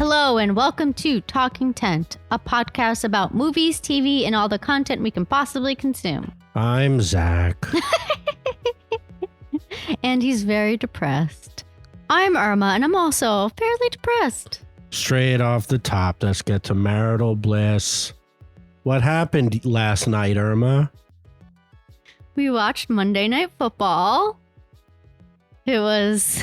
Hello and welcome to Talking Tent, a podcast about movies, TV, and all the content we can possibly consume. I'm Zach. And he's very depressed. I'm Irma, and I'm also fairly depressed. Straight off the top, let's get to marital bliss. What happened last night, Irma? We watched Monday Night Football. It was...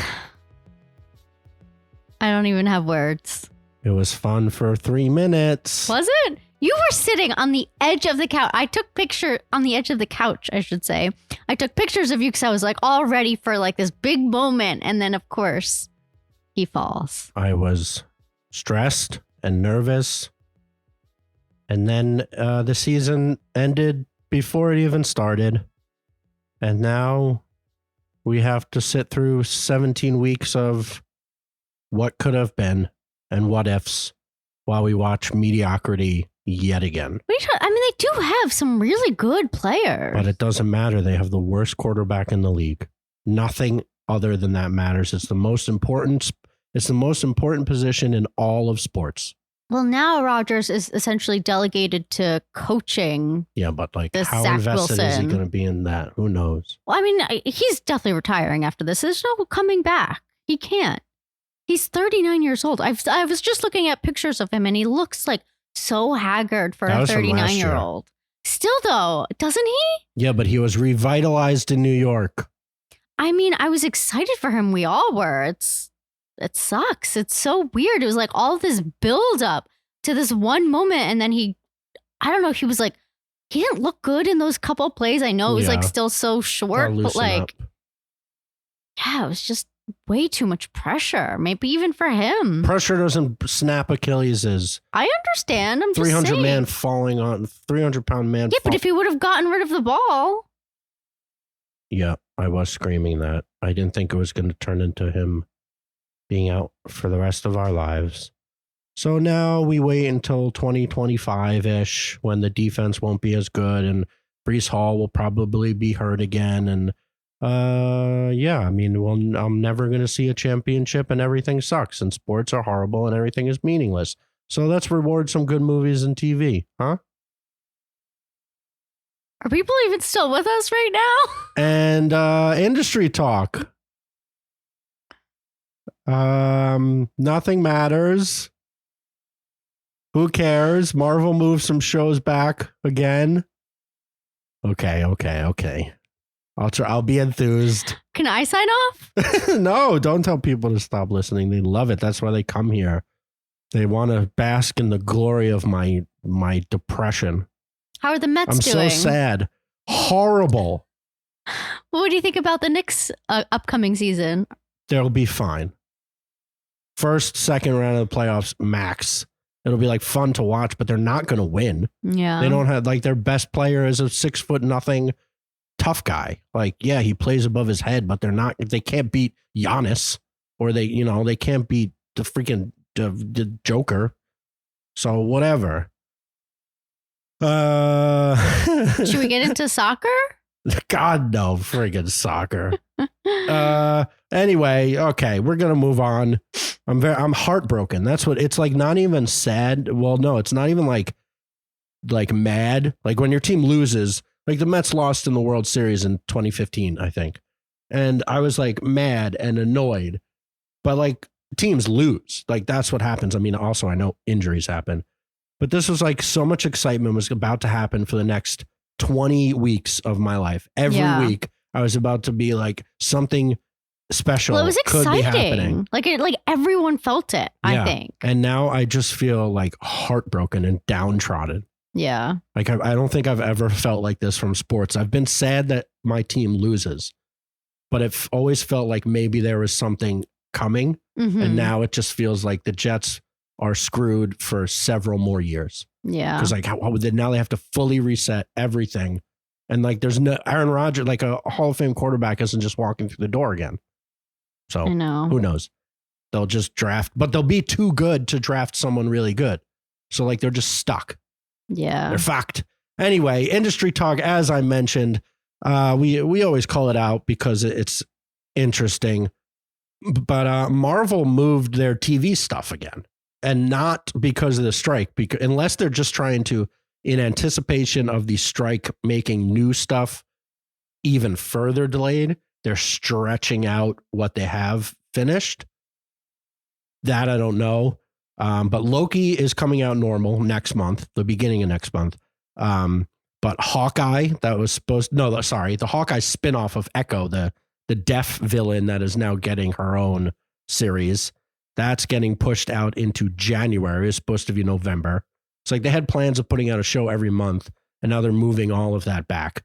I don't even have words. It was fun for 3 minutes. Was it? You were sitting on the edge of the couch. I took picture on the edge of the couch, I should say. I took pictures of you because I was like all ready for like this big moment. And then, of course, he falls. I was stressed and nervous. And then the season ended before it even started. And now we have to sit through 17 weeks of what could have been and what ifs while we watch mediocrity yet again. I mean, they do have some really good players. But it doesn't matter. They have the worst quarterback in the league. Nothing other than that matters. It's the most important position in all of sports. Well, now Rodgers is essentially delegated to coaching. Yeah, but like how Zach invested is he Wilson. going to be in that? Who knows? Well, I mean, he's definitely retiring after this. There's no coming back. He can't. He's 39 years old. I was just looking at pictures of him, and he looks like so haggard for That a was from last 39-year-old. Still, though, doesn't he? Yeah, but he was revitalized in New York. I mean, I was excited for him. We all were. It sucks. It's so weird. It was like all this build up to this one moment, and then he didn't look good in those couple plays. I know it was like still so short, but like, yeah, it was just way too much pressure. Maybe even for him. Pressure doesn't snap Achilles's. I understand. I'm just 300 saying. man falling on 300-pound man. Yeah, but if he would have gotten rid of the ball. Yeah, I was screaming that. I didn't think it was going to turn into him being out for the rest of our lives. So now we wait until 2025-ish when the defense won't be as good and Breece Hall will probably be hurt again. And yeah, I mean, I'm never going to see a championship and everything sucks and sports are horrible and everything is meaningless. So let's reward some good movies and TV, huh? Are people even still with us right now? And industry talk. Nothing matters. Who cares? Marvel moved some shows back again. Okay. I'll be enthused. Can I sign off? No, don't tell people to stop listening. They love it. That's why they come here. They want to bask in the glory of my depression. How are the Mets I'm doing? so sad. Horrible. What do you think about the Knicks upcoming season? They'll be fine. First, second round of the playoffs, max. It'll be like fun to watch, but they're not going to win. Yeah. They don't have like their best player is a 6'0" tough guy. Like, yeah, he plays above his head, but they can't beat Giannis or they can't beat the freaking the Joker. So whatever. Should we get into soccer? God, no, friggin' soccer. Anyway, okay, we're going to move on. I'm heartbroken. That's what it's like. Not even sad. Well, no, it's not even like mad. Like when your team loses, like the Mets lost in the World Series in 2015, I think. And I was like mad and annoyed, but like teams lose. Like that's what happens. I mean, also I know injuries happen, but this was like so much excitement was about to happen for the next 20 weeks of my life. Every week I was about to be like something special. Well, it was could be exciting. happening. Like everyone felt it, I think. And now I just feel like heartbroken and downtrodden. Yeah. Like I don't think I've ever felt like this from sports. I've been sad that my team loses, but it always felt like maybe there was something coming. Mm-hmm. And now it just feels like the Jets are screwed for several more years. Yeah. Because like now they have to fully reset everything. And like there's no Aaron Rodgers, like a Hall of Fame quarterback isn't just walking through the door again. So I know. Who knows? They'll just draft, but they'll be too good to draft someone really good. So like they're just stuck. Yeah. They're fucked. Anyway, industry talk, as I mentioned, we always call it out because it's interesting. But Marvel moved their TV stuff again. and not because of the strike, because unless they're just trying to, in anticipation of the strike, making new stuff even further delayed, they're stretching out what they have finished. That I don't know. But Loki is coming out normal next month, the beginning of next month. But Hawkeye, that was supposed, no, sorry, the Hawkeye spinoff of Echo, the deaf villain that is now getting her own series, that's getting pushed out into January. It's supposed to be November. It's like they had plans of putting out a show every month, and now they're moving all of that back.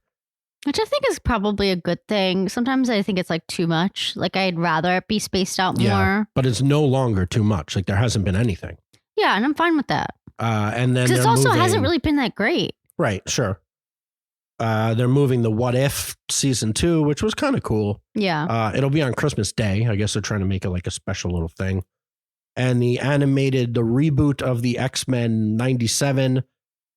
Which I think is probably a good thing. Sometimes I think it's like too much. Like I'd rather it be spaced out more. But it's no longer too much. Like there hasn't been anything. Yeah, and I'm fine with that. And then because it also hasn't really been that great. Right, sure. They're moving the What If season 2, which was kind of cool. Yeah. It'll be on Christmas Day. I guess they're trying to make it like a special little thing. And the reboot of the X-Men 97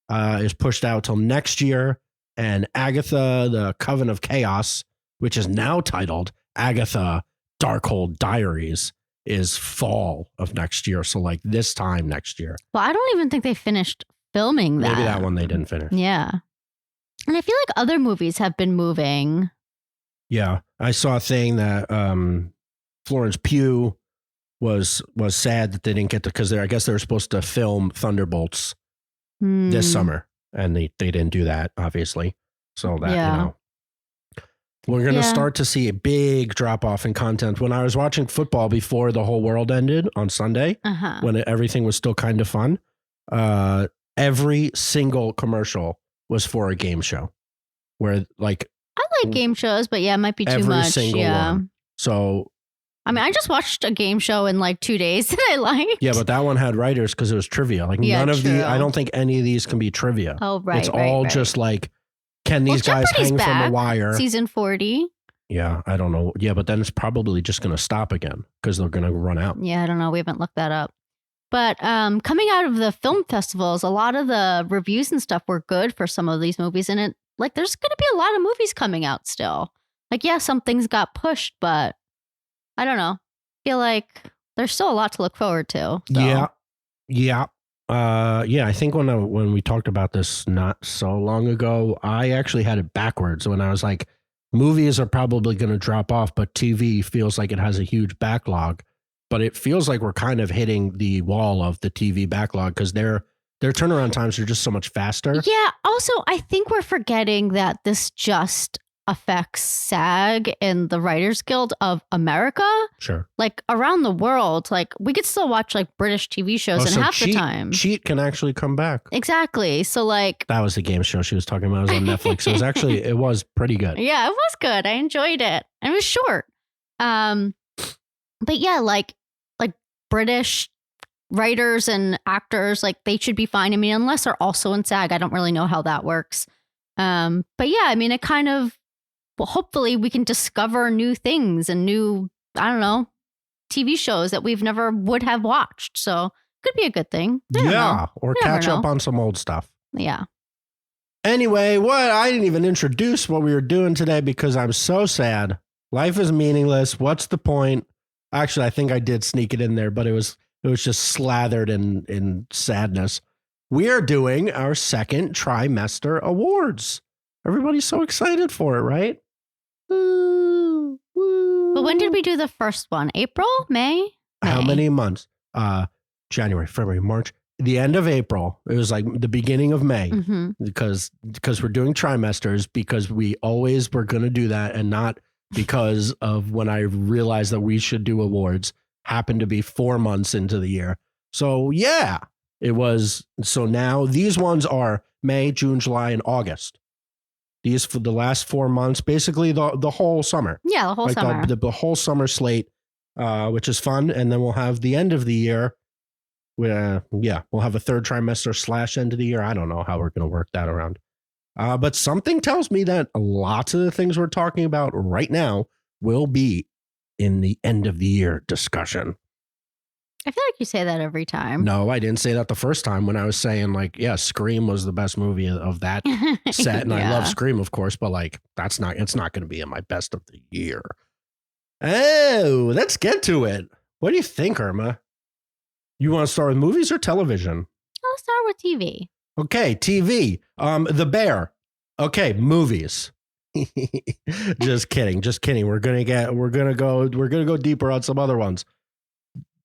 is pushed out till next year. And Agatha, the Coven of Chaos, which is now titled Agatha Darkhold Diaries, is fall of next year. So like this time next year. Well, I don't even think they finished filming that. Maybe that one they didn't finish. Yeah. And I feel like other movies have been moving. Yeah. I saw a thing that Florence Pugh was sad that they didn't get to, because I guess they were supposed to film Thunderbolts this summer. And they didn't do that, obviously. So that, you know, we're going to start to see a big drop off in content. When I was watching football before the whole world ended on Sunday, when everything was still kind of fun, every single commercial was for a game show where like. I like game shows, but yeah, it might be too much. Every single one. So. I mean, I just watched a game show in like 2 days that I liked. Yeah, but that one had writers because it was trivia. Like none of I don't think any of these can be trivia. Oh, right. It's all just like, can these guys hang from a wire? Season 40. Yeah, I don't know. Yeah, but then it's probably just going to stop again because they're going to run out. Yeah, I don't know. We haven't looked that up. But coming out of the film festivals, a lot of the reviews and stuff were good for some of these movies. And there's going to be a lot of movies coming out still. Like, yeah, some things got pushed, but I don't know. I feel like there's still a lot to look forward to. So. Yeah. I think when we talked about this not so long ago, I actually had it backwards when I was like, movies are probably going to drop off, but TV feels like it has a huge backlog. But it feels like we're kind of hitting the wall of the TV backlog because their turnaround times are just so much faster. Yeah. Also, I think we're forgetting that this just affects SAG and the Writers Guild of America. Sure. Like around the world, like we could still watch like British TV shows and half the time. Cheat can actually come back. Exactly. So like. That was the game show she was talking about. It was on Netflix. It was pretty good. Yeah, it was good. I enjoyed it. And it was short. But yeah, like British writers and actors, like they should be fine. I mean, unless they're also in SAG, I don't really know how that works. But yeah, I mean, it kind of, well, hopefully we can discover new things and new, I don't know, TV shows that we've never would have watched. So could be a good thing. Or catch up on some old stuff. Yeah. Anyway, I didn't even introduce what we were doing today because I'm so sad. Life is meaningless. What's the point? Actually, I think I did sneak it in there, but it was just slathered in sadness. We are doing our second trimester awards. Everybody's so excited for it, right? Woo, woo. But when did we do the first one? April? May? How many months? January, February, March. The end of April. It was like the beginning of May because we're doing trimesters because we always were going to do that and not because of when I realized that we should do awards happened to be 4 months into the year. So yeah, it was. So now these ones are May, June, July, and August. These for the last 4 months, basically the whole summer. Yeah, the whole summer. The whole summer slate, which is fun. And then we'll have the end of the year. We'll have a third trimester / end of the year. I don't know how we're going to work that around. But something tells me that lots of the things we're talking about right now will be in the end of the year discussion. I feel like you say that every time. No, I didn't say that the first time when I was saying like, yeah, Scream was the best movie of that set. And I love Scream, of course, but like, it's not going to be in my best of the year. Oh, let's get to it. What do you think, Irma? You want to start with movies or television? I'll start with TV. Okay, TV. The Bear. Okay, movies. Just kidding. We're gonna go deeper on some other ones.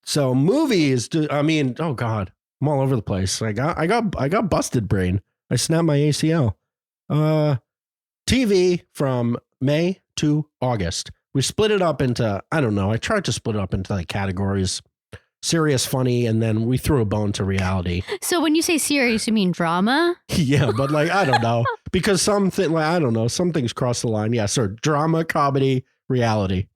So movies. I mean, oh God, I'm all over the place. I got busted brain. I snapped my ACL. TV from May to August. We split it up into, I don't know. I tried to split it up into like categories. Serious, funny, and then we threw a bone to reality. So when you say serious, you mean drama? Yeah, but like, I don't know. Because some things cross the line. Yeah, sir. Drama, comedy, reality.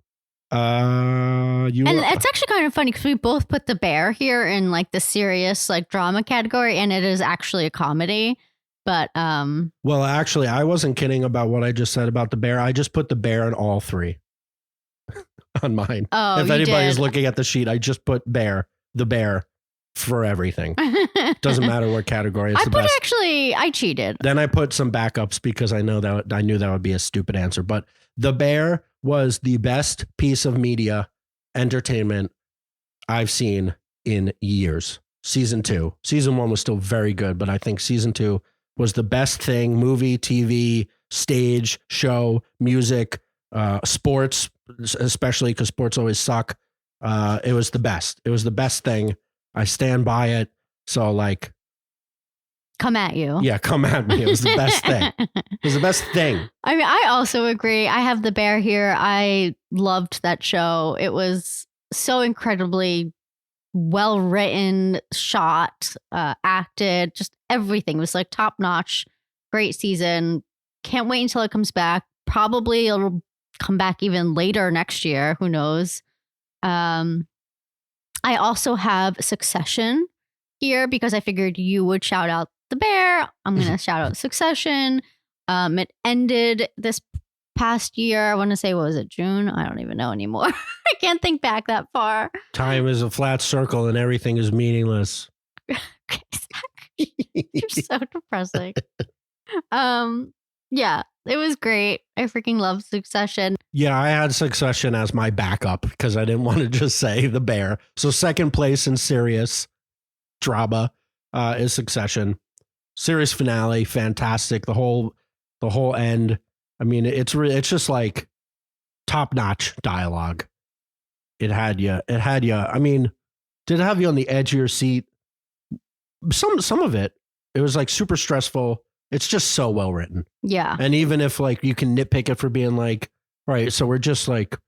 And it's actually kind of funny because we both put The Bear here in like the serious like drama category, and it is actually a comedy. But well, actually, I wasn't kidding about what I just said about The Bear. I just put The Bear in all three on mine. Oh, if anybody's looking at the sheet, I just put The Bear for everything. Doesn't matter what category. It's I cheated. Then I put some backups because I knew that would be a stupid answer. But The Bear was the best piece of media entertainment I've seen in years. Season 2. Season 1 was still very good, but I think season 2 was the best thing. Movie, TV, stage, show, music, sports, especially because sports always suck. It was the best. It was the best thing. I stand by it. So like, come at you. Yeah, come at me. It was the best thing. It was the best thing. I mean, I also agree. I have The Bear here. I loved that show. It was so incredibly well written, shot, acted, just everything. It was like top notch. Great season. Can't wait until it comes back. Probably it'll come back even later next year. Who knows? I also have Succession here because I figured you would shout out The Bear. I'm going to shout out Succession. It ended this past year. I want to say, what was it, June? I don't even know anymore. I can't think back that far. Time is a flat circle and everything is meaningless. You're so depressing. Yeah, it was great. I freaking love Succession. Yeah, I had Succession as my backup because I didn't want to just say The Bear. So second place in serious drama is Succession. Series finale, fantastic. The whole end. I mean, it's just like top notch dialogue. It had you. I mean, did it have you on the edge of your seat? Some of it. It was like super stressful. It's just so well written. Yeah. And even if like you can nitpick it for being like, all right, so we're just like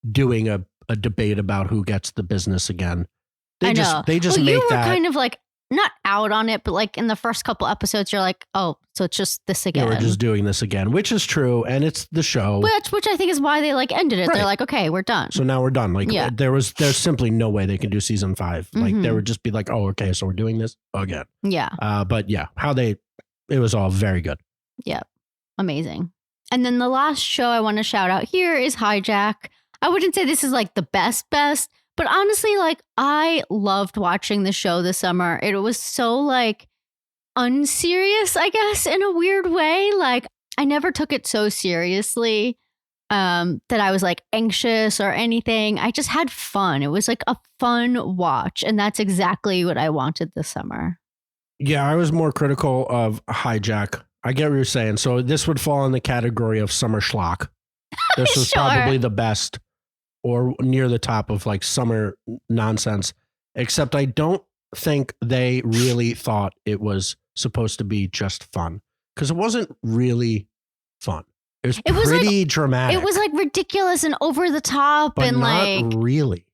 doing a debate about who gets the business again. They just make you were that kind of like not out on it, but like in the first couple episodes, you're like, oh, so it's just this again. Yeah, we're just doing this again, which is true, and it's the show. Which I think is why they like ended it. Right. They're like, okay, we're done. So now we're done. Like there's simply no way they can do season 5. Like they would just be like, oh, okay, so we're doing this again. Yeah. But yeah, it was all very good. Yeah. Amazing. And then the last show I want to shout out here is Hijack. I wouldn't say this is like the best, but honestly, like I loved watching the show this summer. It was so like unserious, I guess, in a weird way. Like I never took it so seriously that I was like anxious or anything. I just had fun. It was like a fun watch. And that's exactly what I wanted this summer. Yeah, I was more critical of Hijack. I get what you're saying. So this would fall in the category of summer schlock. This was probably the best or near the top of like summer nonsense, except I don't think they really thought it was supposed to be just fun because it wasn't really fun. It was pretty dramatic. It was like ridiculous and over the top, but and not really.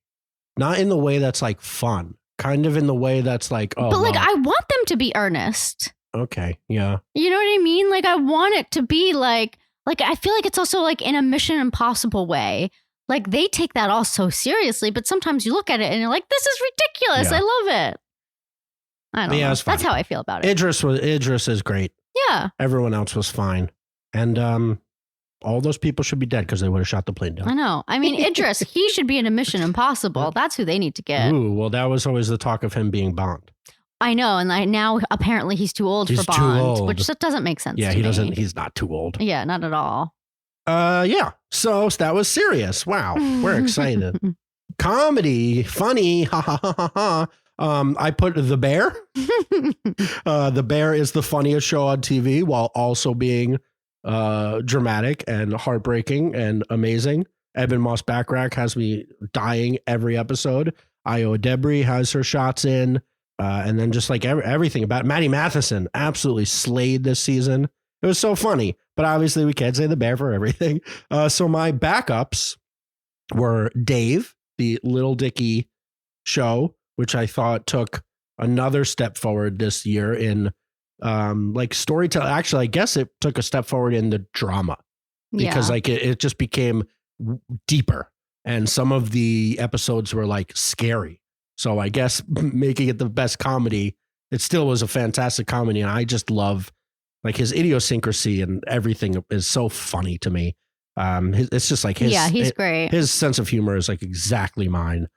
Not in the way that's like fun. Kind of in the way that's like, oh, but like I want them to be earnest. Okay, yeah. You know what I mean? Like I want it to be like I feel like it's also like in a Mission Impossible way. Like they take that all so seriously, but sometimes you look at it and you're like, this is ridiculous. Yeah. I love it. I don't know. That's how I feel about it. Idris is great. Yeah. Everyone else was fine. And all those people should be dead because they would have shot the plane down. I know. I mean, Idris, he should be in a Mission Impossible. That's who they need to get. Ooh, well, that was always the talk of him being Bond. I know. And now apparently he's too old for Bond, which just doesn't make sense. Yeah, to me. He's not too old. Yeah, not at all. Yeah. So that was serious. Wow. We're excited. Comedy, funny. Ha ha ha ha ha. I put The Bear. The Bear is the funniest show on TV while also being dramatic and heartbreaking and amazing. Eben Moss Backrack has me dying every episode. Io Debris has her shots in. And then just like everything about Maddie Matheson absolutely slayed this season. It was so funny, but obviously we can't say The Bear for everything. So my backups were Dave, the Little Dicky show, which I thought took another step forward this year in like storytelling. Actually, I guess it took a step forward in the drama because like it just became deeper, and some of the episodes were like scary. So I guess making it the best comedy, it still was a fantastic comedy. And I just love like his idiosyncrasy and everything is so funny to me. It's just like he's great. His sense of humor is like exactly mine.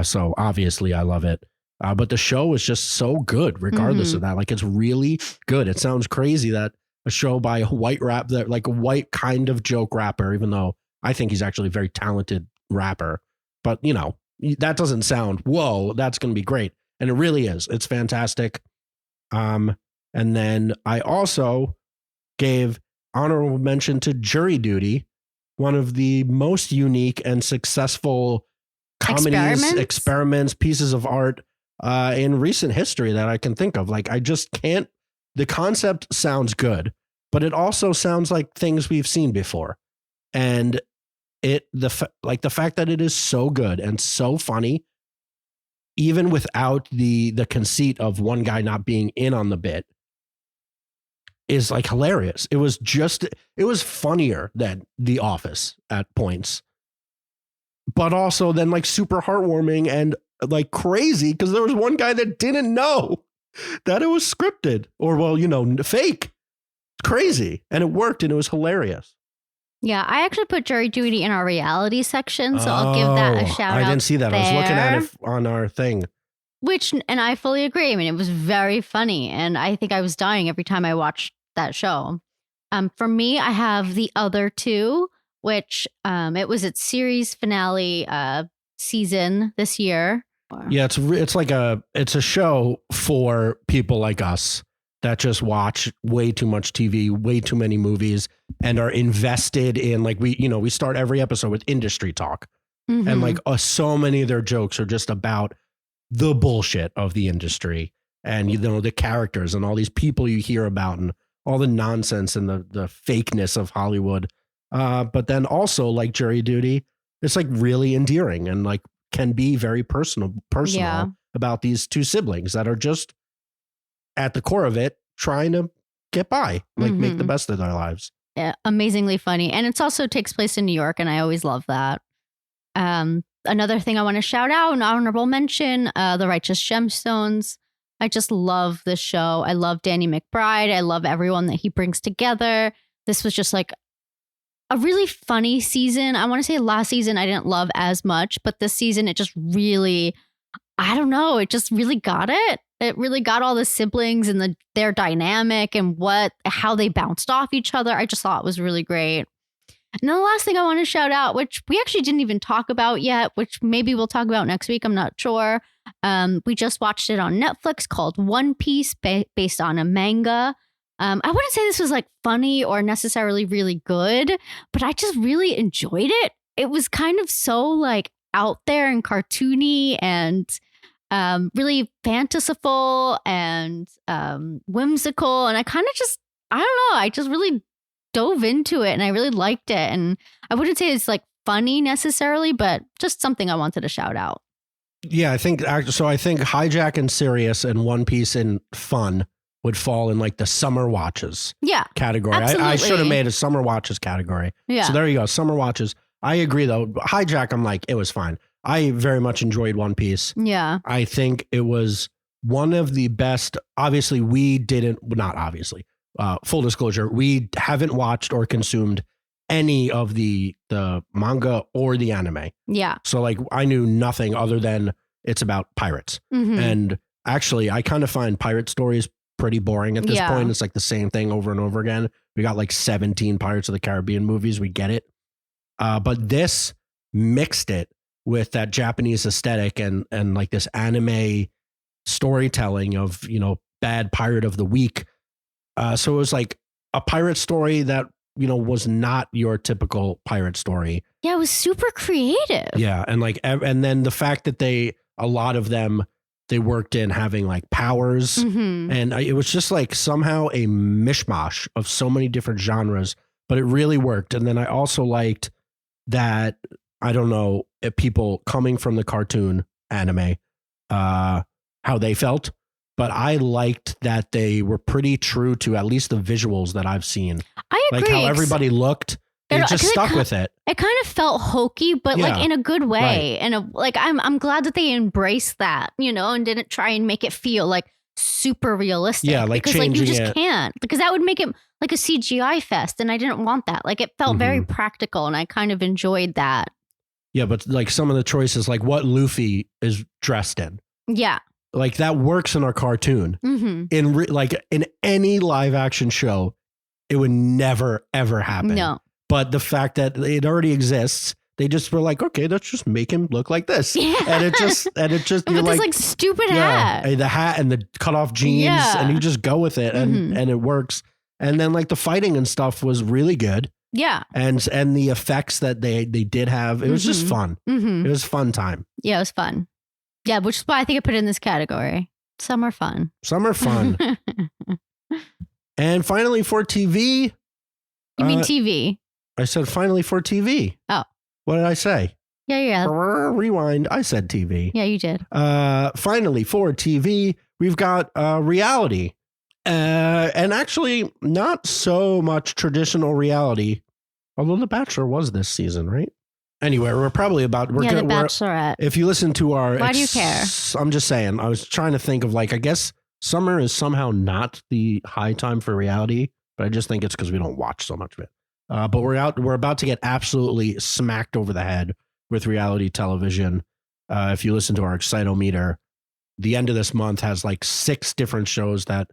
So obviously I love it. But the show is just so good regardless of that. Like it's really good. It sounds crazy that a show by a white like a white kind of joke rapper, even though I think he's actually a very talented rapper, but you know, that doesn't sound, whoa, that's going to be great. And it really is. It's fantastic. And then I also gave honorable mention to Jury Duty, one of the most unique and successful comedies, experiments, pieces of art in recent history that I can think of. Like, I just can't, the concept sounds good, but it also sounds like things we've seen before. And the fact that it is so good and so funny, even without the conceit of one guy not being in on the bit, is like hilarious. It was funnier than The Office at points, but also then like super heartwarming and like crazy because there was one guy that didn't know that it was scripted or, well, you know, fake. Crazy. And it worked and it was hilarious. Yeah, I actually put Jury Duty in our reality section, so I'll give that a shout out. I didn't see that. There. I was looking at it on our thing. And I fully agree. I mean, it was very funny, and I think I was dying every time I watched that show. For me, I have the other two, which it was its series finale season this year. Yeah, it's a show for people like us that just watch way too much TV, way too many movies, and are invested in, like, we start every episode with industry talk. And like so many of their jokes are just about the bullshit of the industry and, you know, the characters and all these people you hear about and all the nonsense and the fakeness of Hollywood. But then also like Jury Duty, it's like really endearing and like can be very personal about these two siblings that are just at the core of it, trying to get by, like make the best of their lives. Yeah, amazingly funny. And it also takes place in New York, and I always love that. Another thing I want to shout out, an honorable mention, The Righteous Gemstones. I just love this show. I love Danny McBride. I love everyone that he brings together. This was just like a really funny season. I want to say last season I didn't love as much, but this season it just really, I don't know, it just really got it. It really got all the siblings and their dynamic and how they bounced off each other. I just thought it was really great. And then the last thing I want to shout out, which we actually didn't even talk about yet, which maybe we'll talk about next week, I'm not sure. We just watched it on Netflix called One Piece, based on a manga. I wouldn't say this was like funny or necessarily really good, but I just really enjoyed it. It was kind of so like out there and cartoony and really fanciful and whimsical. And I kind of just, I don't know, I just really dove into it and I really liked it. And I wouldn't say it's like funny necessarily, but just something I wanted to shout out. Yeah, I think Hijack and Sirius and One Piece and fun would fall in like the summer watches category. I should have made a summer watches category. Yeah. So there you go. Summer watches. I agree though. Hijack, I'm like, it was fine. I very much enjoyed One Piece. Yeah. I think it was one of the best. Obviously, full disclosure, we haven't watched or consumed any of the manga or the anime. Yeah. So like I knew nothing other than it's about pirates. And actually, I kind of find pirate stories pretty boring at this point. It's like the same thing over and over again. We got like 17 Pirates of the Caribbean movies. We get it. But this mixed it with that Japanese aesthetic and like this anime storytelling of, bad pirate of the week. So it was like a pirate story that, was not your typical pirate story. Yeah, it was super creative. Yeah. And and then the fact that a lot of them, they worked in having like powers, and it was just like somehow a mishmash of so many different genres, but it really worked. And then I also liked that, I don't know, if people coming from the cartoon anime, how they felt, but I liked that they were pretty true to at least the visuals that I've seen. I agree. Like how everybody looked. They just stuck with it. It kind of felt hokey, but like in a good way. Right. And I'm glad that they embraced that, and didn't try and make it feel like super realistic. Yeah, like because like you just changing it. can't, because that would make it like a CGI fest, and I didn't want that. Like it felt very practical, and I kind of enjoyed that. Yeah, but like some of the choices, like what Luffy is dressed in. Yeah. Like that works in our cartoon. In any live action show, it would never ever happen. No. But the fact that it already exists, they just were like, okay, let's just make him look like this. Yeah. And it just with this like stupid hat. The hat and the cut off jeans, and you just go with it, and it works. And then like the fighting and stuff was really good. Yeah. And the effects that they did have, it was just fun. It was a fun time. Yeah, it was fun. Yeah, which is why I think I put it in this category. Some are fun. Some are fun. And finally for TV. You mean TV? I said finally for TV. Oh. What did I say? Yeah. Rewind. I said TV. Yeah, you did. Finally for TV, we've got reality. And actually not so much traditional reality, although The Bachelor was this season, right? Anyway, we're probably about... The Bachelorette. If you listen to our... Why do you care? I'm just saying. I was trying to think of like, I guess summer is somehow not the high time for reality, but I just think it's because we don't watch so much of it. But we're about to get absolutely smacked over the head with reality television. If you listen to our Excitometer, the end of this month has like 6 different shows that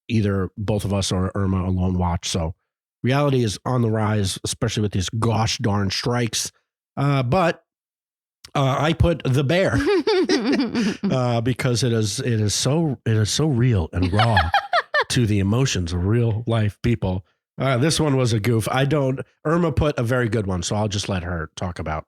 either both of us or Irma alone watch. So reality is on the rise, especially with these gosh darn strikes. But I put The Bear because it is so real and raw to the emotions of real life people. This one was a goof. Irma put a very good one, so I'll just let her talk about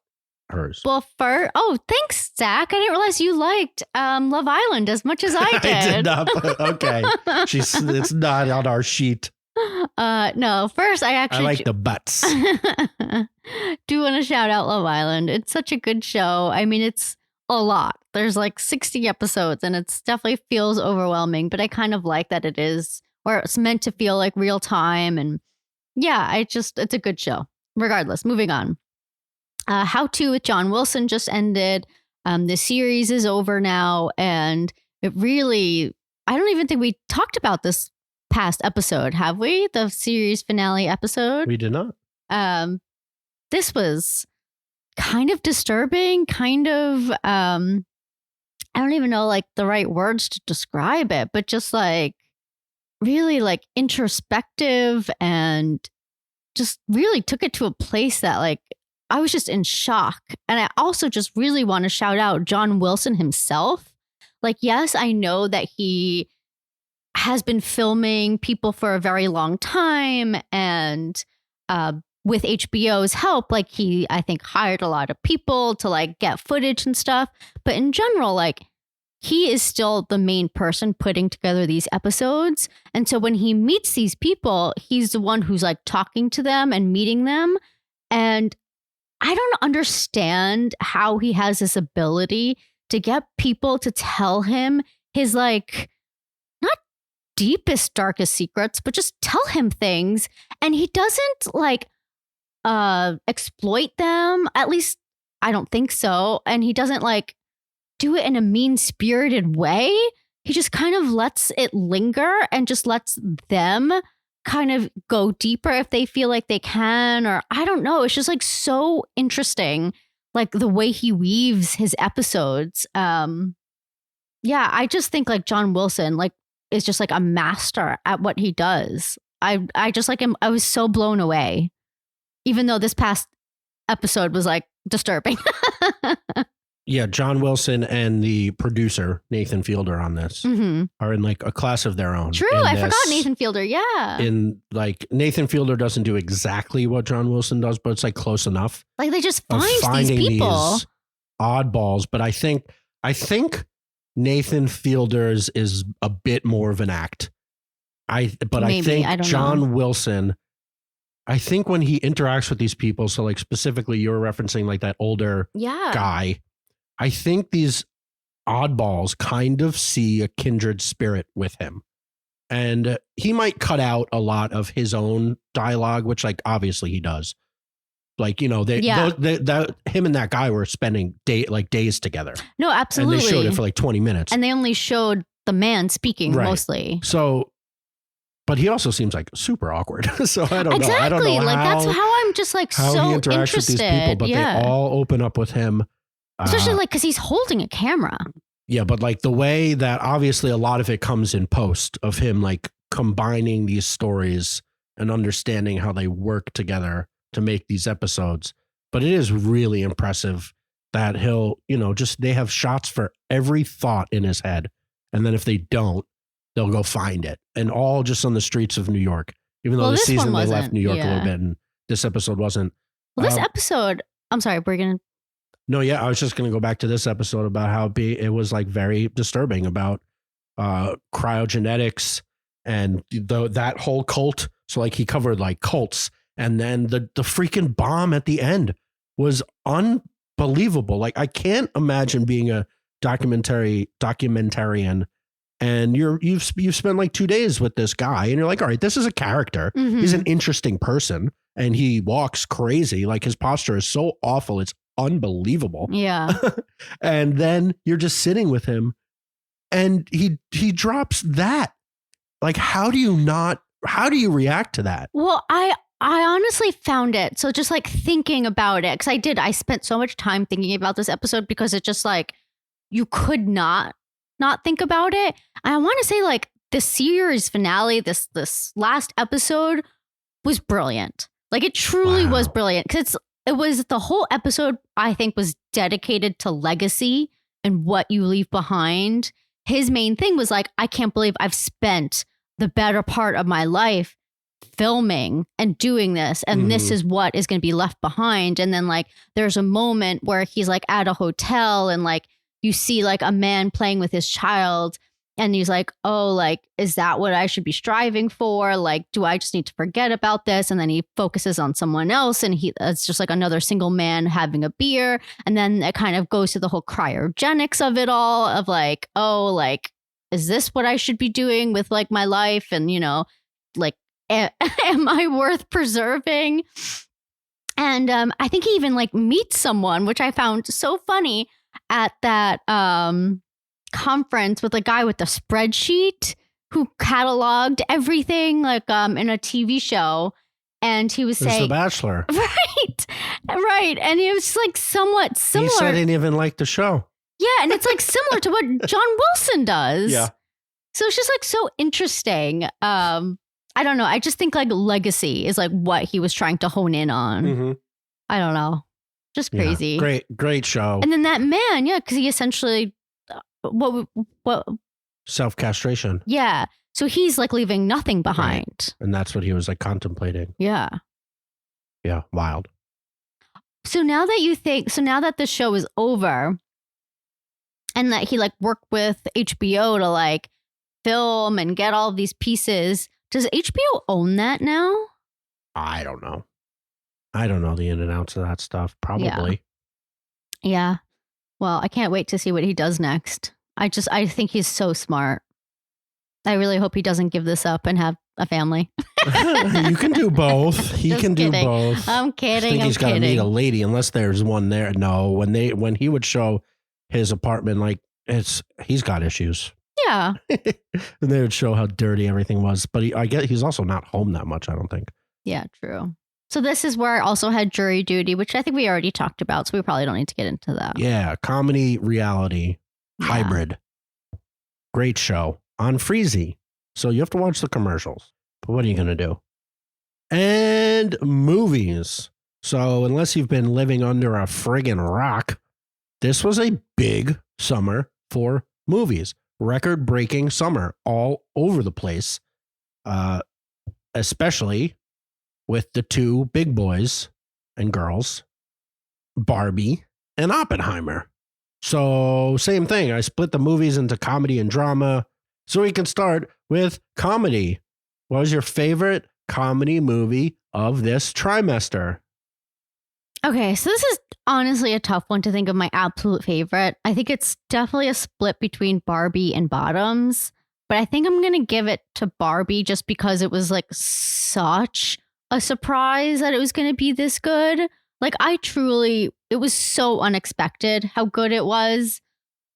hers. Well, thanks, Zach. I didn't realize you liked Love Island as much as I did. I did not. Okay. It's not on our sheet. No, first I like the butts. Do want to shout out Love Island. It's such a good show. I mean, it's a lot. There's like 60 episodes and it's definitely feels overwhelming, but I kind of like that it is, or it's meant to feel like real time. And yeah, it's a good show. Regardless, moving on. How To with John Wilson just ended. The series is over now, and it really, I don't even think we talked about this past episode, have we? The series finale episode? We did not. This was kind of disturbing, kind of, I don't even know like the right words to describe it, but just like really like introspective, and just really took it to a place that like I was just in shock. And I also just really want to shout out John Wilson himself. Like, yes, I know that he has been filming people for a very long time, and with HBO's help, like he, I think, hired a lot of people to like get footage and stuff. But in general, like he is still the main person putting together these episodes. And so when he meets these people, he's the one who's like talking to them and meeting them. And I don't understand how he has this ability to get people to tell him his like not deepest, darkest secrets, but just tell him things. And he doesn't like exploit them. At least I don't think so. And he doesn't like do it in a mean-spirited way. He just kind of lets it linger and just lets them kind of go deeper if they feel like they can, or I don't know. It's just like so interesting, like the way he weaves his episodes. Yeah, I just think like John Wilson like is just like a master at what he does. I just like him. I was so blown away, even though this past episode was like disturbing. Yeah, John Wilson and the producer Nathan Fielder on this are in like a class of their own. True, I forgot Nathan Fielder. Yeah, in like Nathan Fielder doesn't do exactly what John Wilson does, but it's like close enough. Like they just find these people, these oddballs. But I think Nathan Fielder's is a bit more of an act. I think John Wilson. I think when he interacts with these people, so like specifically you're referencing like that older guy. I think these oddballs kind of see a kindred spirit with him. And he might cut out a lot of his own dialogue, which like obviously he does. Like, him and that guy were spending days together. No, absolutely. And they showed it for like 20 minutes. And they only showed the man speaking mostly. So, but he also seems like super awkward. So I don't know. Exactly. I don't know that's how I'm just like how so he interacts interested. with these people, but they all open up with him. Especially like because he's holding a camera. Yeah, but like the way that obviously a lot of it comes in post of him like combining these stories and understanding how they work together to make these episodes. But it is really impressive that he'll, they have shots for every thought in his head. And then if they don't, they'll go find it. And all just on the streets of New York. Even though this season they left New York a little bit and this episode wasn't. Well, this episode, I'm sorry, we're going to. No, yeah, I was just going to go back to this episode about how it was like very disturbing about cryogenetics and that whole cult. So like he covered like cults, and then the freaking bomb at the end was unbelievable. Like I can't imagine being a documentarian and you've spent like 2 days with this guy and you're like, all right, this is a character. He's an interesting person and he walks crazy. Like his posture is so awful. It's unbelievable. Yeah. And then you're just sitting with him and he drops that. Like, how do you react to that? Well, I honestly found it. So just like thinking about it, because I spent so much time thinking about this episode because it's just like, you could not think about it. I want to say like the series finale, this last episode was brilliant. Like it truly was brilliant because it was the whole episode, I think, was dedicated to legacy and what you leave behind. His main thing was like, I can't believe I've spent the better part of my life filming and doing this. And this is what is going to be left behind. And then like, there's a moment where he's like at a hotel and like, you see like a man playing with his child and he's like, oh, like, is that what I should be striving for? Like, do I just need to forget about this? And then he focuses on someone else and it's just like another single man having a beer. And then it kind of goes to the whole cryogenics of it all of like, oh, like, is this what I should be doing with like my life? And, like, am I worth preserving? And I think he even like meets someone, which I found so funny at that conference with a guy with the spreadsheet who cataloged everything like in a TV show. And he was saying, The Bachelor. Right. And it was like somewhat similar. He said he didn't even like the show. Yeah. And it's like similar to what John Wilson does. Yeah. So it's just like so interesting. I don't know. I just think like legacy is like what he was trying to hone in on. I don't know. Just crazy. Yeah, great show. And then that man, because he essentially, what self-castration. Yeah. So he's like leaving nothing behind. Right. And that's what he was like contemplating. Yeah. Yeah. Wild. So now that the show is over and that he like worked with HBO to like film and get all of these pieces, does HBO own that now? I don't know. I don't know the in and outs of that stuff. Probably. Yeah. Well, I can't wait to see what he does next. I think he's so smart. I really hope he doesn't give this up and have a family. You can do both. He can do both. I'm kidding. I think he's got to meet a lady unless there's one there. No, when he would show his apartment, like he's got issues. Yeah. And they would show how dirty everything was. But I guess he's also not home that much, I don't think. Yeah, true. So this is where I also had Jury Duty, which I think we already talked about. So we probably don't need to get into that. Yeah. Comedy, reality, hybrid. Great show on Freezy. So you have to watch the commercials. But what are you going to do? And movies. So unless you've been living under a friggin' rock, this was a big summer for movies. Record-breaking summer all over the place, especially with the two big boys and girls, Barbie and Oppenheimer. So same thing. I split the movies into comedy and drama. So we can start with comedy. What was your favorite comedy movie of this trimester? Okay, so this is honestly a tough one to think of my absolute favorite. I think it's definitely a split between Barbie and Bottoms, but I think I'm going to give it to Barbie just because it was like such a surprise that it was going to be this good. Like it was so unexpected how good it was.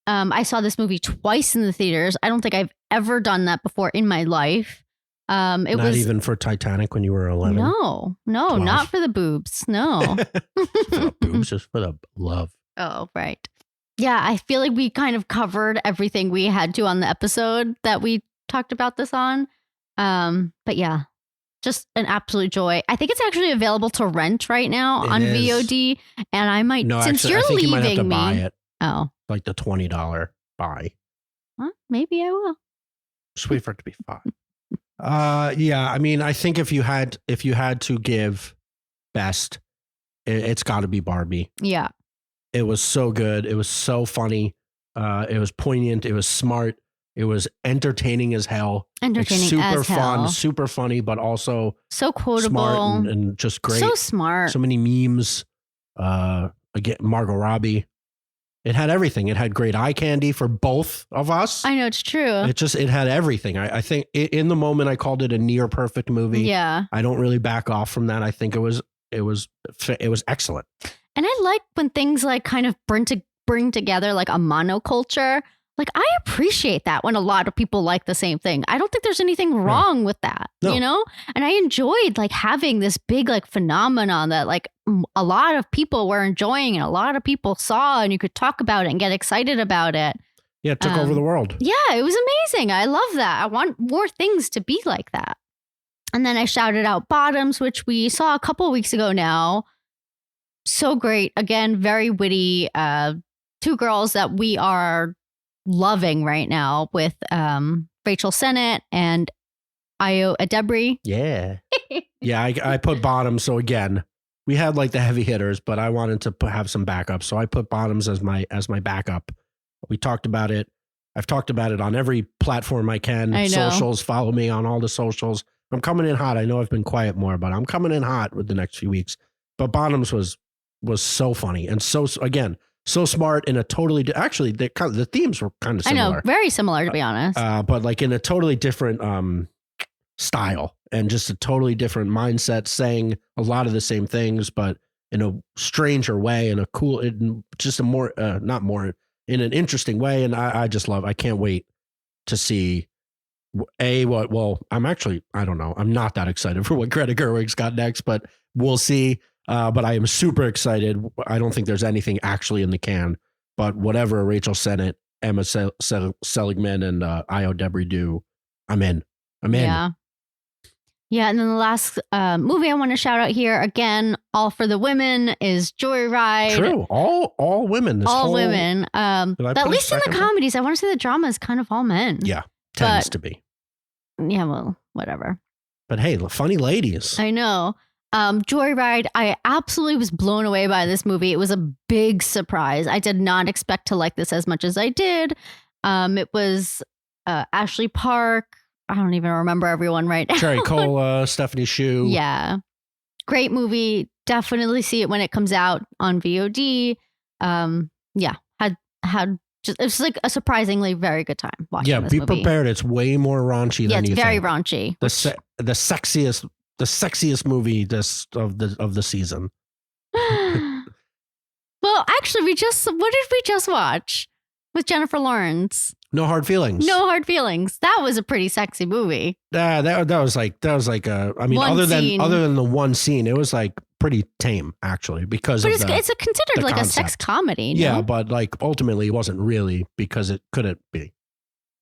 I saw this movie twice in the theaters. I don't think I've ever done that before in my life. Not even for Titanic when you were 11? No, 12. Not for the boobs. No. For the boobs, just for the love. Oh, right. Yeah, I feel like we kind of covered everything we had to on the episode that we talked about this on. But yeah, just an absolute joy. I think it's actually available to rent right now on VOD, and I might. No, since actually, you're I think leaving you might have to me, buy it. Oh, like the $20 buy. Well, maybe I will. Just wait for it to be $5. Yeah. I mean, I think if you had to give best, it's got to be Barbie. Yeah. It was so good. It was so funny. It was poignant. It was smart. It was entertaining as hell. Entertaining super as fun, hell. super funny, but also so quotable, smart and just great. So smart. So many memes. Again, Margot Robbie. It had everything. It had great eye candy for both of us. I know, it's true. It had everything. I think in the moment I called it a near perfect movie. Yeah. I don't really back off from that. I think it was excellent. And I like when things like kind of bring together like a monoculture. Like I appreciate that when a lot of people like the same thing. I don't think there's anything wrong with that, you know? And I enjoyed like having this big like phenomenon that like a lot of people were enjoying and a lot of people saw and you could talk about it and get excited about it. Yeah, it took over the world. Yeah, it was amazing. I love that. I want more things to be like that. And then I shouted out Bottoms, which we saw a couple weeks ago now. So great. Again, very witty. Two girls that we are loving right now with Rachel Sennett and Ayo Edebiri. Yeah. Yeah, I put Bottoms. So again, we had like the heavy hitters, but I wanted to have some backups. So I put Bottoms as my backup. We talked about it. I've talked about it on every platform I can. I know. Socials, follow me on all the socials. I'm coming in hot. I know I've been quiet more, but I'm coming in hot with the next few weeks. But Bottoms was so funny and so smart in a totally actually the themes were kind of similar. I know, very similar to be honest. But like in a totally different style and just a totally different mindset, saying a lot of the same things, but in a stranger way, in a cool, just a more not more in an interesting way. And I just love. I can't wait to see what. Well, I don't know. I'm not that excited for what Greta Gerwig's got next, but we'll see. But I am super excited. I don't think there's anything actually in the can, but whatever Rachel Sennett, Emma Seligman, and Ayo Edebiri do, I'm in. Yeah. Yeah. And then the last movie I want to shout out here, again, all for the women, is Joyride. True. All women. Women. But at least in the comedies, I want to say the drama is kind of all men. Yeah. Tends to be. Yeah. Well, whatever. But hey, funny ladies. I know. Joyride, I absolutely was blown away by this movie. It was a big surprise. I did not expect to like this as much as I did. It was Ashley Park. I don't even remember everyone right now. Cherry Cola, Stephanie Hsu. Yeah. Great movie. Definitely see it when it comes out on VOD. Yeah. It was like a surprisingly very good time watching this movie. Yeah, be prepared. It's way more raunchy than you think. Yeah, it's very raunchy. The sexiest movie of the season. Well, actually, what did we just watch with Jennifer Lawrence? No Hard Feelings. No Hard Feelings. That was a pretty sexy movie. That was like I mean, other than the one scene, it was like pretty tame actually because it's considered like concept. A sex comedy. No? Yeah, but like ultimately it wasn't really because it couldn't be.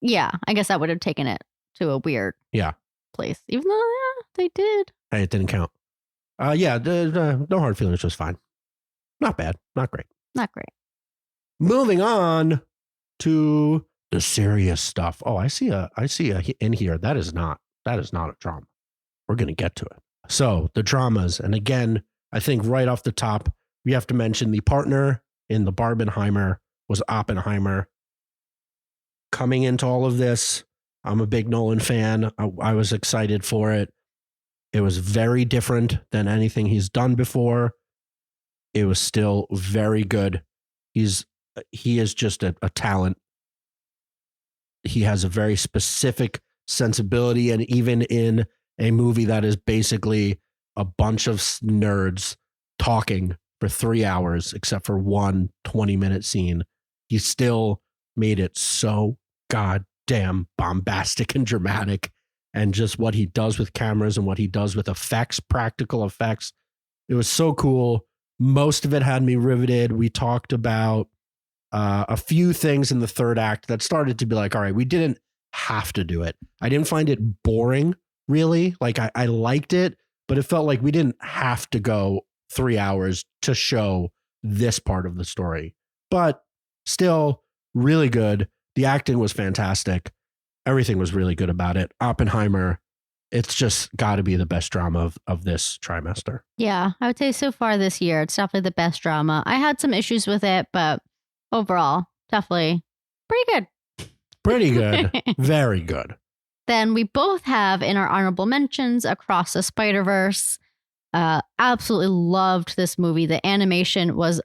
Yeah, I guess that would have taken it to a weird place, even though they did. Hey, it didn't count. The No Hard Feelings was fine. Not bad. Not great. Not great. Moving on to the serious stuff. Oh, I see a in here. That is not a drama. We're going to get to it. So the dramas. And again, I think right off the top, we have to mention the partner in the Barbenheimer was Oppenheimer. Coming into all of this, I'm a big Nolan fan. I was excited for it. It was very different than anything he's done before. It was still very good. He is just a talent. He has a very specific sensibility, and even in a movie that is basically a bunch of nerds talking for 3 hours, except for one 20-minute scene, he still made it so goddamn bombastic and dramatic. And just what he does with cameras and what he does with effects, practical effects. It was so cool. Most of it had me riveted. We talked about a few things in the third act that started to be like, all right, we didn't have to do it. I didn't find it boring, really. Like I liked it, but it felt like we didn't have to go 3 hours to show this part of the story. But still really good. The acting was fantastic. Everything was really good about it. Oppenheimer, it's just got to be the best drama of this trimester. Yeah, I would say so far this year, it's definitely the best drama. I had some issues with it, but overall, definitely pretty good. Pretty good. Very good. Then we both have in our honorable mentions Across the Spider-Verse. Absolutely loved this movie. The animation was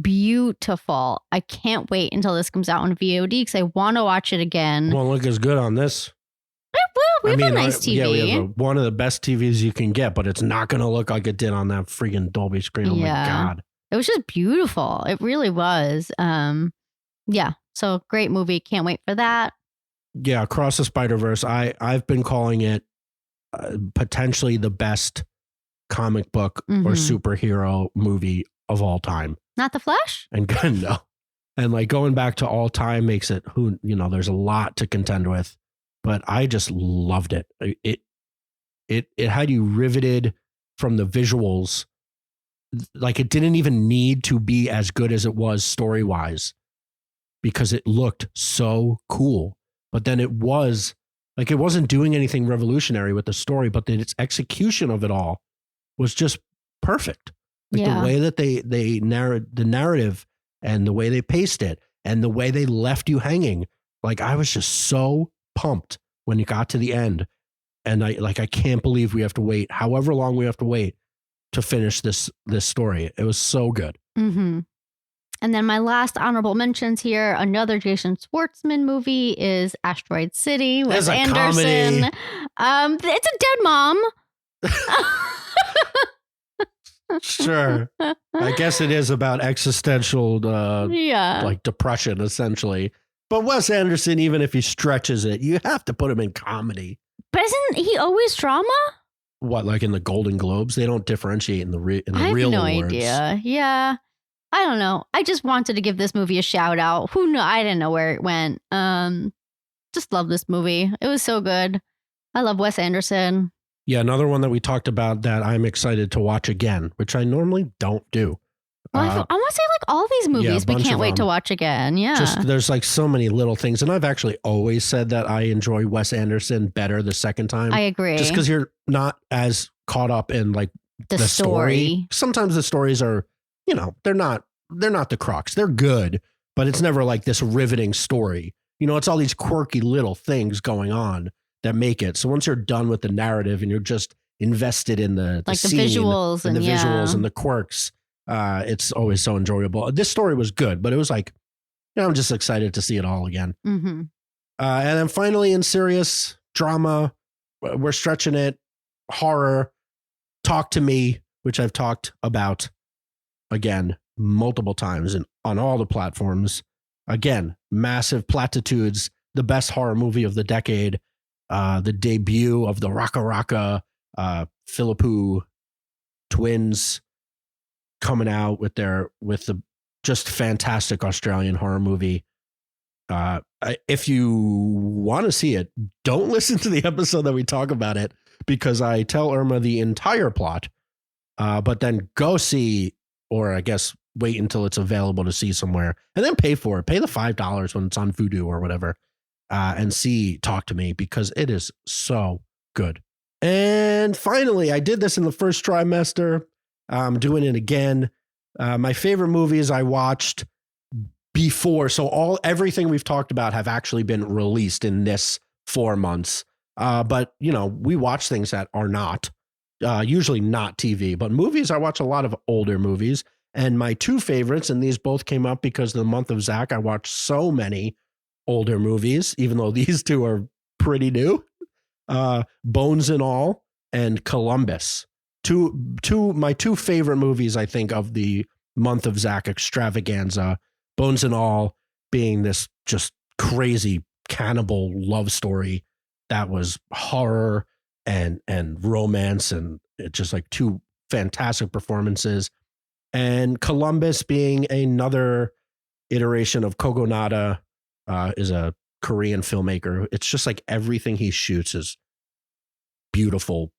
beautiful. I can't wait until this comes out on VOD because I want to watch it again. Won't look as good on this. We have a nice TV. Yeah, we have one of the best TVs you can get, but it's not going to look like it did on that freaking Dolby screen. Oh my God. It was just beautiful. It really was. Yeah. So great movie. Can't wait for that. Yeah. Across the Spider-Verse. I've been calling it potentially the best comic book or superhero movie of all time. Not The Flash? And no. And like going back to all time makes it there's a lot to contend with, but I just loved it. It had you riveted from the visuals. Like it didn't even need to be as good as it was story-wise because it looked so cool. But then it wasn't doing anything revolutionary with the story, but its execution of it all was just perfect. Like the way that they narrate the narrative and the way they paced it and the way they left you hanging. Like I was just so pumped when you got to the end. And I can't believe we have to wait however long we have to wait to finish this story. It was so good. Mm-hmm. And then my last honorable mentions here, another Jason Schwartzman movie is Asteroid City with Anderson. It's a dead mom. Sure. I guess it is about existential like depression, essentially. But Wes Anderson, even if he stretches it, you have to put him in comedy. But isn't he always drama? What, like in the Golden Globes? They don't differentiate in the real awards. I have no idea. Yeah. I don't know. I just wanted to give this movie a shout out. Who knew? I didn't know where it went. Just love this movie. It was so good. I love Wes Anderson. Yeah, another one that we talked about that I'm excited to watch again, which I normally don't do. Well, I want to say like all these movies we can't wait to watch again. Yeah. Just there's like so many little things. And I've actually always said that I enjoy Wes Anderson better the second time. I agree. Just because you're not as caught up in like the story. Sometimes the stories are, they're not the crux. They're good, but it's never like this riveting story. It's all these quirky little things going on that make it. So once you're done with the narrative and you're just invested in the scene, visuals and the visuals and the quirks, it's always so enjoyable. This story was good, but it was like, I'm just excited to see it all again. Mm-hmm. And then finally in serious drama, we're stretching it, horror, Talk to Me, which I've talked about again multiple times and on all the platforms. Again, massive platitudes, the best horror movie of the decade. The debut of the Raka Raka Philippou twins coming out with the just fantastic Australian horror movie. If you want to see it, don't listen to the episode that we talk about it because I tell Irma the entire plot, but then go see, or I guess wait until it's available to see somewhere, and then pay for it. Pay the $5 when it's on Vudu or whatever, and see Talk to Me, because it is so good. And finally, I did this in the first trimester. I'm doing it again. My favorite movies I watched before. So everything we've talked about have actually been released in this 4 months. But we watch things that are not, usually not TV, but movies. I watch a lot of older movies, and my two favorites, and these both came up because the month of Zach, I watched so many older movies, even though these two are pretty new. Bones and All and Columbus. My two favorite movies, I think, of the month of Zach extravaganza. Bones and All being this just crazy cannibal love story that was horror and romance, and it's just like two fantastic performances. And Columbus being another iteration of Kogonada, is a Korean filmmaker. It's just like everything he shoots is beautiful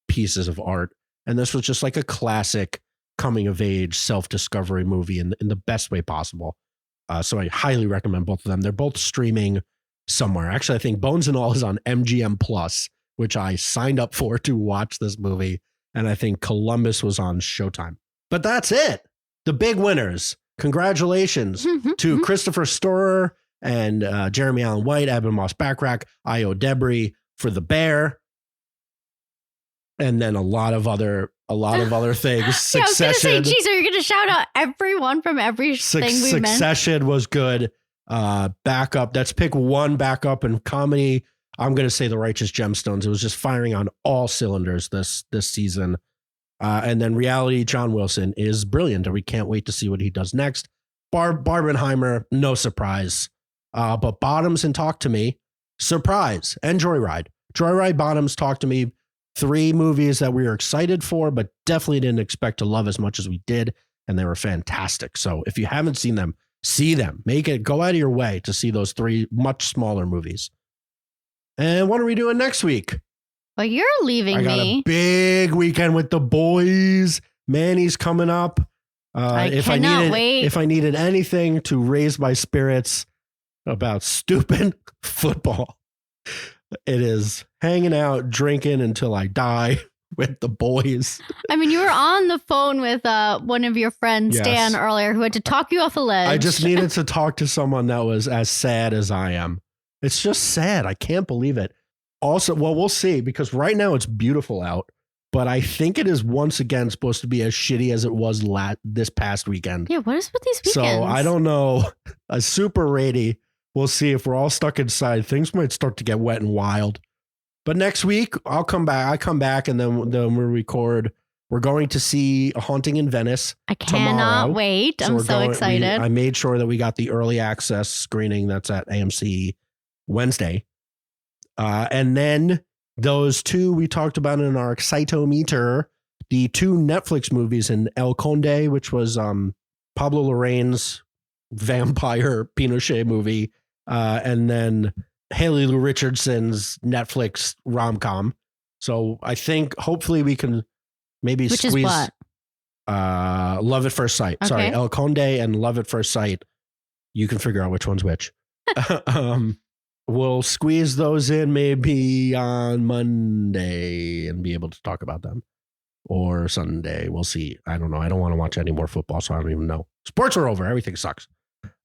pieces of art. And this was just like a classic coming of age self-discovery movie in the best way possible. So I highly recommend both of them. They're both streaming somewhere. Actually, I think Bones and All is on MGM Plus, which I signed up for to watch this movie. And I think Columbus was on Showtime. But that's it. The big winners. Congratulations to Christopher Storer and Jeremy Allen White, Eben Moss Backrack, Io Debris for The Bear, and then a lot of other things. Succession. Yeah, I was gonna say, geez, are you gonna shout out everyone from every thing we meant? Succession was good. Backup. Let's pick one backup in comedy. I'm gonna say The Righteous Gemstones. It was just firing on all cylinders this season. And then Reality, John Wilson is brilliant, and we can't wait to see what he does next. Barbenheimer, no surprise. But Bottoms and Talk to Me, surprise. And Joyride. Joyride, Bottoms, Talk to Me, 3 movies that we were excited for, but definitely didn't expect to love as much as we did. And they were fantastic. So if you haven't seen them, see them. Go out of your way to see those 3 much smaller movies. And what are we doing next week? Well, you're leaving me. I got a big weekend with the boys. Manny's coming up. I cannot wait. If I needed anything to raise my spirits about stupid football, it is hanging out, drinking until I die with the boys. I mean, you were on the phone with one of your friends, Yes. Dan, earlier, who had to talk you off a ledge. I just needed to talk to someone that was as sad as I am. It's just sad. I can't believe it. Also, well, we'll see, because right now it's beautiful out, but I think it is once again supposed to be as shitty as it was this past weekend. Yeah, what is with these weekends? So I don't know. A super rainy. We'll see if we're all stuck inside. Things might start to get wet and wild. But next week I'll come back. I come back and then we record. We're going to see A Haunting in Venice. I cannot tomorrow. wait. I'm so excited. I made sure that we got the early access screening that's at AMC Wednesday. And then those 2 we talked about in our Excitometer, the 2 Netflix movies in El Conde, which was Pablo Larraín's vampire Pinochet movie, and then Haley Lou Richardson's Netflix rom-com. So I think hopefully we can maybe Which squeeze is what? Love at First Sight. Okay. Sorry, El Conde and Love at First Sight. You can figure out which one's which. We'll squeeze those in maybe on Monday and be able to talk about them, or Sunday. We'll see. I don't know. I don't want to watch any more football, so I don't even know. Sports are over. Everything sucks.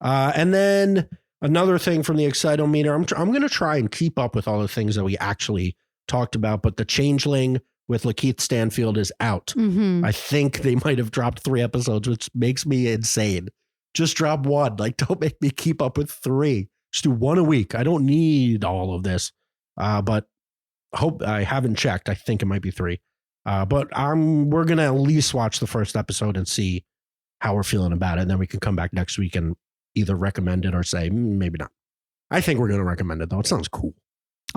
And then another thing from the Excitometer, I'm going to try and keep up with all the things that we actually talked about, but The Changeling with Lakeith Stanfield is out. Mm-hmm. I think they might have dropped 3 episodes, which makes me insane. Just drop 1. Like, don't make me keep up with 3. Just do 1 a week. I don't need all of this. But hope I haven't checked. I think it might be 3. But we're going to at least watch the first episode and see how we're feeling about it. And then we can come back next week and either recommend it or say, maybe not. I think we're going to recommend it, though. It sounds cool.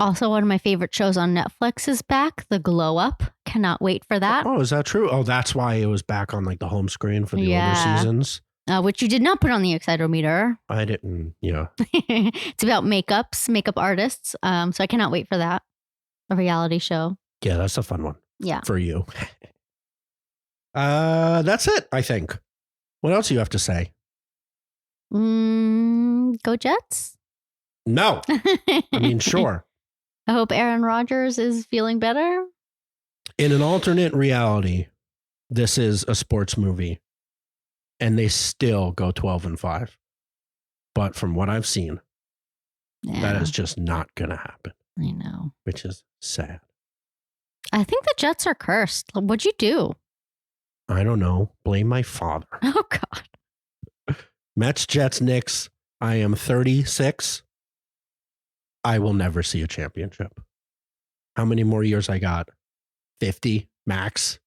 Also, one of my favorite shows on Netflix is back, The Glow Up. Cannot wait for that. Oh, is that true? Oh, that's why it was back on like the home screen for the older Yeah. seasons. Which you did not put on the Excitometer. I didn't. Yeah. It's about makeup artists. So I cannot wait for that. A reality show. Yeah, that's a fun one Yeah. for you. That's it, I think. What else do you have to say? Go Jets. No. I mean, sure. I hope Aaron Rodgers is feeling better. In an alternate reality, this is a sports movie, and they still go 12-5. But from what I've seen, that is just not going to happen. I know. Which is sad. I think the Jets are cursed. What'd you do? I don't know. Blame my father. Oh, God. Mets, Jets, Knicks. I am 36. I will never see a championship. How many more years I got? 50 max.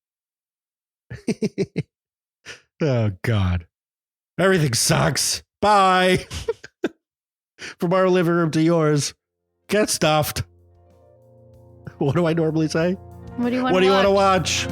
Oh, God. Everything sucks. Bye. From our living room to yours. Get stuffed. What do I normally say? What do you want What to do you want to watch?